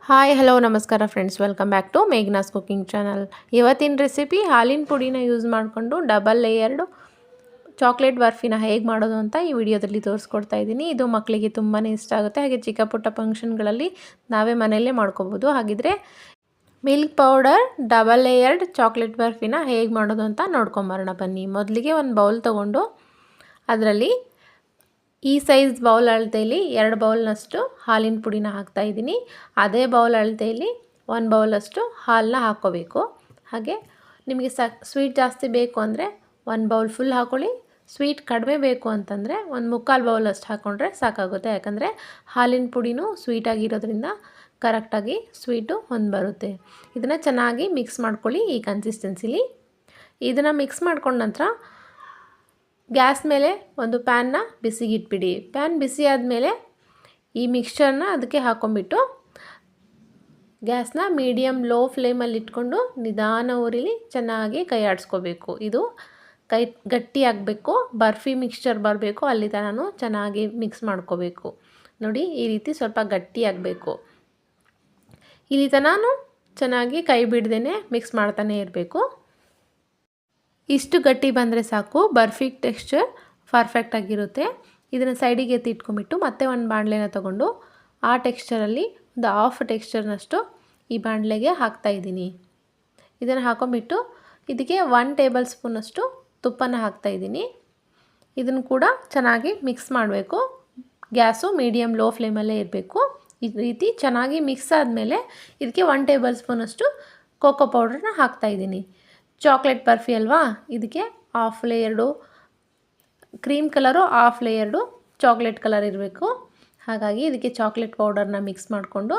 Hi hello ನಮಸ್ಕಾರ friends, welcome back to Meghna's cooking channel. ಇವತ್ತಿನ recipe ಹಾಲಿನ ಪುಡಿನ ಯೂಸ್ ಮಾಡಿಕೊಂಡು ಡಬಲ್ ಲೇಯರ್ಡ್ ಚಾಕ್ಲೇಟ್ ಬರ್ಫಿನ ಹೇಗೆ ಮಾಡೋದು ಅಂತ ಈ ವಿಡಿಯೋದಲ್ಲಿ ತೋರಿಸ್ಕೊಡ್ತಾ ಇದ್ದೀನಿ. ಇದು ಮಕ್ಕಳಿಗೆ ತುಂಬಾ ಇಷ್ಟ ಆಗುತ್ತೆ. ಹಾಗೆ ಚಿಕ್ಕ ಪುಟ್ಟ ಫಂಕ್ಷನ್ಗಳಲ್ಲಿ ನಾವೇ ಮನೆಯಲ್ಲೇ ಮಾಡ್ಕೋಬೋದು. ಹಾಗಿದ್ರೆ milk powder double layered chocolate ಬರ್ಫಿನ ಹೇಗೆ ಮಾಡೋದು ಅಂತ ನೋಡ್ಕೊಂಬರೋಣ ಬನ್ನಿ. ಮೊದಲಿಗೆ ಒಂದು ಬೌಲ್ ತೊಗೊಂಡು ಅದರಲ್ಲಿ ಈ ಸೈಜ್ ಬೌಲ್ ಅಳತೆಯಲ್ಲಿ 2 ಬೌಲ್ನಷ್ಟು ಹಾಲಿನ ಪುಡಿನ ಹಾಕ್ತಾಯಿದ್ದೀನಿ. ಅದೇ ಬೌಲ್ ಅಳತೆಯಲ್ಲಿ 1 ಬೌಲಷ್ಟು ಹಾಲನ್ನ ಹಾಕ್ಕೋಬೇಕು. ಹಾಗೆ ನಿಮಗೆ ಸ್ವೀಟ್ ಜಾಸ್ತಿ ಬೇಕು ಅಂದರೆ 1 ಬೌಲ್ ಫುಲ್ ಹಾಕ್ಕೊಳ್ಳಿ. ಸ್ವೀಟ್ ಕಡಿಮೆ ಬೇಕು ಅಂತಂದರೆ 1/4 ಬೌಲಷ್ಟು ಹಾಕ್ಕೊಂಡ್ರೆ ಸಾಕಾಗುತ್ತೆ. ಯಾಕಂದರೆ ಹಾಲಿನ ಪುಡಿನೂ ಸ್ವೀಟಾಗಿರೋದ್ರಿಂದ ಕರೆಕ್ಟಾಗಿ ಸ್ವೀಟು ಹೊಂದು ಬರುತ್ತೆ. ಇದನ್ನು ಚೆನ್ನಾಗಿ ಮಿಕ್ಸ್ ಮಾಡ್ಕೊಳ್ಳಿ ಈ ಕನ್ಸಿಸ್ಟೆನ್ಸಿಲಿ. ಇದನ್ನು ಮಿಕ್ಸ್ ಮಾಡ್ಕೊಂಡ ನಂತರ ಗ್ಯಾಸ್ ಮೇಲೆ ಒಂದು ಪ್ಯಾನ್ನ ಬಿಸಿಗೆ ಇಟ್ಬಿಡಿ. ಪ್ಯಾನ್ ಬಿಸಿ ಆದಮೇಲೆ ಈ ಮಿಕ್ಸ್ಚರ್ನ ಅದಕ್ಕೆ ಹಾಕ್ಕೊಂಬಿಟ್ಟು ಗ್ಯಾಸ್ನ ಮೀಡಿಯಮ್ ಲೋ ಫ್ಲೇಮಲ್ಲಿ ಇಟ್ಕೊಂಡು ನಿಧಾನ ಉರಿಲಿ ಚೆನ್ನಾಗಿ ಕೈ ಆಡಿಸ್ಕೋಬೇಕು. ಇದು ಕೈ ಗಟ್ಟಿ ಆಗಬೇಕು, ಬರ್ಫಿ ಮಿಕ್ಸ್ಚರ್ ಬರಬೇಕು, ಅಲ್ಲಿ ತನಕ ಚೆನ್ನಾಗಿ ಮಿಕ್ಸ್ ಮಾಡ್ಕೋಬೇಕು. ನೋಡಿ, ಈ ರೀತಿ ಸ್ವಲ್ಪ ಗಟ್ಟಿ ಆಗಬೇಕು. ಇಲ್ಲಿ ತನಕ ಚೆನ್ನಾಗಿ ಕೈ ಬಿಡ್ದೇ ಮಿಕ್ಸ್ ಮಾಡ್ತಾನೆ ಇರಬೇಕು. ಇಷ್ಟು ಗಟ್ಟಿ ಬಂದರೆ ಸಾಕು, ಬರ್ಫಿ ಟೆಕ್ಸ್ಚರ್ ಪರ್ಫೆಕ್ಟಾಗಿರುತ್ತೆ. ಇದನ್ನು ಸೈಡಿಗೆ ಎತ್ತಿಟ್ಕೊಂಬಿಟ್ಟು ಮತ್ತೆ ಒಂದು ಬಾಣಲೆನ ತೊಗೊಂಡು ಆ ಟೆಕ್ಸ್ಚರಲ್ಲಿ ಒಂದು ಹಾಫ್ ಟೆಕ್ಸ್ಚರ್ನಷ್ಟು ಈ ಬಾಣಲೆಗೆ ಹಾಕ್ತಾಯಿದ್ದೀನಿ. ಇದನ್ನು ಹಾಕೊಂಬಿಟ್ಟು ಇದಕ್ಕೆ 1 ಟೇಬಲ್ ಸ್ಪೂನಷ್ಟು ತುಪ್ಪನ ಹಾಕ್ತಾಯಿದ್ದೀನಿ. ಇದನ್ನು ಕೂಡ ಚೆನ್ನಾಗಿ ಮಿಕ್ಸ್ ಮಾಡಬೇಕು. ಗ್ಯಾಸು ಮೀಡಿಯಮ್ ಲೋ ಫ್ಲೇಮಲ್ಲೇ ಇರಬೇಕು. ಈ ರೀತಿ ಚೆನ್ನಾಗಿ ಮಿಕ್ಸ್ ಆದಮೇಲೆ ಇದಕ್ಕೆ 1 ಟೇಬಲ್ ಸ್ಪೂನಷ್ಟು ಕೋಕೋ ಪೌಡ್ರನ್ನ ಹಾಕ್ತಾಯಿದ್ದೀನಿ. ಚಾಕ್ಲೇಟ್ ಬರ್ಫಿ ಅಲ್ವಾ, ಇದಕ್ಕೆ half layered cream colour, half layered chocolate colour ಇರಬೇಕು. ಹಾಗಾಗಿ ಇದಕ್ಕೆ ಚಾಕ್ಲೇಟ್ ಪೌಡರ್ನ ಮಿಕ್ಸ್ ಮಾಡಿಕೊಂಡು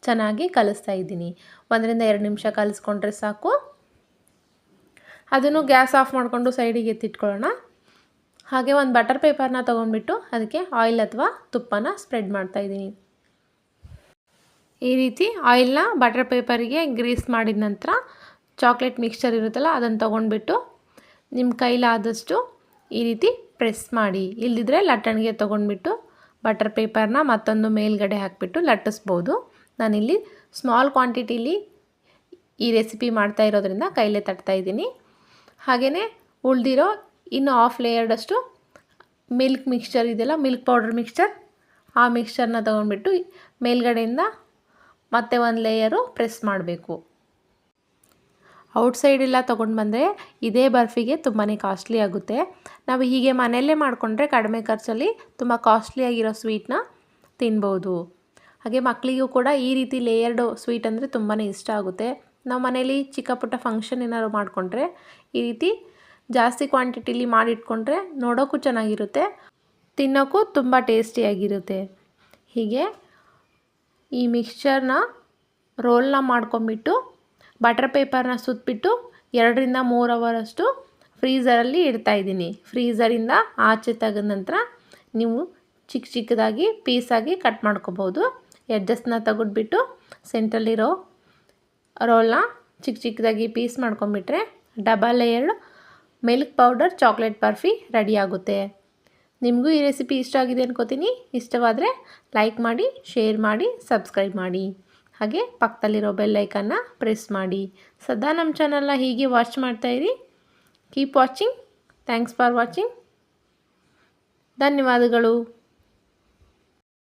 ಚೆನ್ನಾಗಿ ಕಲಿಸ್ತಾ ಇದ್ದೀನಿ. 1 ರಿಂದ 2 ನಿಮಿಷ ಕಲಿಸ್ಕೊಂಡ್ರೆ ಸಾಕು. ಅದನ್ನು ಗ್ಯಾಸ್ ಆಫ್ ಮಾಡಿಕೊಂಡು ಸೈಡಿಗೆ ಎತ್ತಿಟ್ಕೊಳ್ಳೋಣ. ಹಾಗೆ ಒಂದು ಬಟರ್ ಪೇಪರ್ನ ತೊಗೊಂಡ್ಬಿಟ್ಟು ಅದಕ್ಕೆ ಆಯಿಲ್ ಅಥವಾ ತುಪ್ಪನ ಸ್ಪ್ರೆಡ್ ಮಾಡ್ತಾಯಿದ್ದೀನಿ. ಈ ರೀತಿ ಆಯಿಲ್ನ ಬಟರ್ ಪೇಪರಿಗೆ ಗ್ರೀಸ್ ಮಾಡಿದ ನಂತರ ಚಾಕ್ಲೇಟ್ ಮಿಕ್ಸ್ಚರ್ ಇರುತ್ತಲ್ಲ ಅದನ್ನು ತೊಗೊಂಡ್ಬಿಟ್ಟು ನಿಮ್ಮ ಕೈಲಾದಷ್ಟು ಈ ರೀತಿ ಪ್ರೆಸ್ ಮಾಡಿ. ಇಲ್ಲದಿದ್ದರೆ ಲಟ್ಟಣಿಗೆ ತೊಗೊಂಡ್ಬಿಟ್ಟು ಬಟರ್ ಪೇಪರ್ನ ಮತ್ತೊಂದು ಮೇಲ್ಗಡೆ ಹಾಕಿಬಿಟ್ಟು ಲಟ್ಟಿಸ್ಬೋದು. ನಾನಿಲ್ಲಿ ಸ್ಮಾಲ್ ಕ್ವಾಂಟಿಟಿಲಿ ಈ ರೆಸಿಪಿ ಮಾಡ್ತಾ ಇರೋದ್ರಿಂದ ಕೈಲೇ ತಟ್ತಾಯಿದ್ದೀನಿ. ಹಾಗೆಯೇ ಉಳಿದಿರೋ ಇನ್ನು ಹಾಫ್ ಲೇಯರ್ಡಷ್ಟು ಮಿಲ್ಕ್ ಮಿಕ್ಸ್ಚರ್ ಇದೆಯಲ್ಲ, ಮಿಲ್ಕ್ ಪೌಡರ್ ಮಿಕ್ಸ್ಚರ್, ಆ ಮಿಕ್ಸ್ಚರ್ನ ತೊಗೊಂಡ್ಬಿಟ್ಟು ಮೇಲ್ಗಡೆಯಿಂದ ಮತ್ತೆ ಒಂದು ಲೇಯರು ಪ್ರೆಸ್ ಮಾಡಬೇಕು. ಔಟ್ಸೈಡೆಲ್ಲ ತೊಗೊಂಡು ಬಂದರೆ ಇದೇ ಬರ್ಫಿಗೆ ತುಂಬಾ ಕಾಸ್ಟ್ಲಿ ಆಗುತ್ತೆ. ನಾವು ಹೀಗೆ ಮನೆಯಲ್ಲೇ ಮಾಡಿಕೊಂಡ್ರೆ ಕಡಿಮೆ ಖರ್ಚಲ್ಲಿ ತುಂಬ ಕಾಸ್ಟ್ಲಿಯಾಗಿರೋ ಸ್ವೀಟ್ನ ತಿನ್ಬೋದು. ಹಾಗೆ ಮಕ್ಕಳಿಗೂ ಕೂಡ ಈ ರೀತಿ ಲೇಯರ್ಡು ಸ್ವೀಟ್ ಅಂದರೆ ತುಂಬಾ ಇಷ್ಟ ಆಗುತ್ತೆ. ನಾವು ಮನೇಲಿ ಚಿಕ್ಕ ಪುಟ್ಟ ಫಂಕ್ಷನ್ ಏನಾದ್ರು ಮಾಡಿಕೊಂಡ್ರೆ ಈ ರೀತಿ ಜಾಸ್ತಿ ಕ್ವಾಂಟಿಟಿಲಿ ಮಾಡಿಟ್ಕೊಂಡ್ರೆ ನೋಡೋಕ್ಕೂ ಚೆನ್ನಾಗಿರುತ್ತೆ, ತಿನ್ನೋಕ್ಕೂ ತುಂಬ ಟೇಸ್ಟಿಯಾಗಿರುತ್ತೆ. ಹೀಗೆ ಈ ಮಿಕ್ಸ್ಚರ್ನ ರೋಲ್ನ ಮಾಡ್ಕೊಂಬಿಟ್ಟು ಬಟರ್ ಪೇಪರ್ನ ಸುತ್ತಬಿಟ್ಟು 2 ರಿಂದ 3 ಅವರಷ್ಟು ಫ್ರೀಝರಲ್ಲಿ ಇಡ್ತಾಯಿದ್ದೀನಿ. ಫ್ರೀಝರಿಂದ ಆಚೆ ತೆಗೆದ ನಂತರ ನೀವು ಚಿಕ್ಕ ಚಿಕ್ಕದಾಗಿ ಪೀಸಾಗಿ ಕಟ್ ಮಾಡ್ಕೋಬೋದು. ಎಡ್ಜಸ್ನ ತೆಗೆದ್ಬಿಟ್ಟು ಸೆಂಟ್ರಲ್ಲಿರೋ ರೋಲ್ನ ಚಿಕ್ಕ ಚಿಕ್ಕದಾಗಿ ಪೀಸ್ ಮಾಡ್ಕೊಂಬಿಟ್ರೆ double layered milk powder chocolate barfi ready ಆಗುತ್ತೆ. ನಿಮಗೂ ಈ ರೆಸಿಪಿ ಇಷ್ಟ ಆಗಿದೆ ಅನ್ಕೋತೀನಿ. ಇಷ್ಟವಾದರೆ ಲೈಕ್ ಮಾಡಿ, ಶೇರ್ ಮಾಡಿ, ಸಬ್ಸ್ಕ್ರೈಬ್ ಮಾಡಿ. ಹಾಗೆ ಪಕ್ಕದಲ್ಲಿರೋ ಬೆಲ್ ಐಕನ್ನ ಪ್ರೆಸ್ ಮಾಡಿ. ಸದಾ ನಮ್ಮ ಚಾನಲ್ನ ಹೀಗೆ ವಾಚ್ ಮಾಡ್ತಾಯಿರಿ. Keep watching. Thanks for watching. ಧನ್ಯವಾದಗಳು.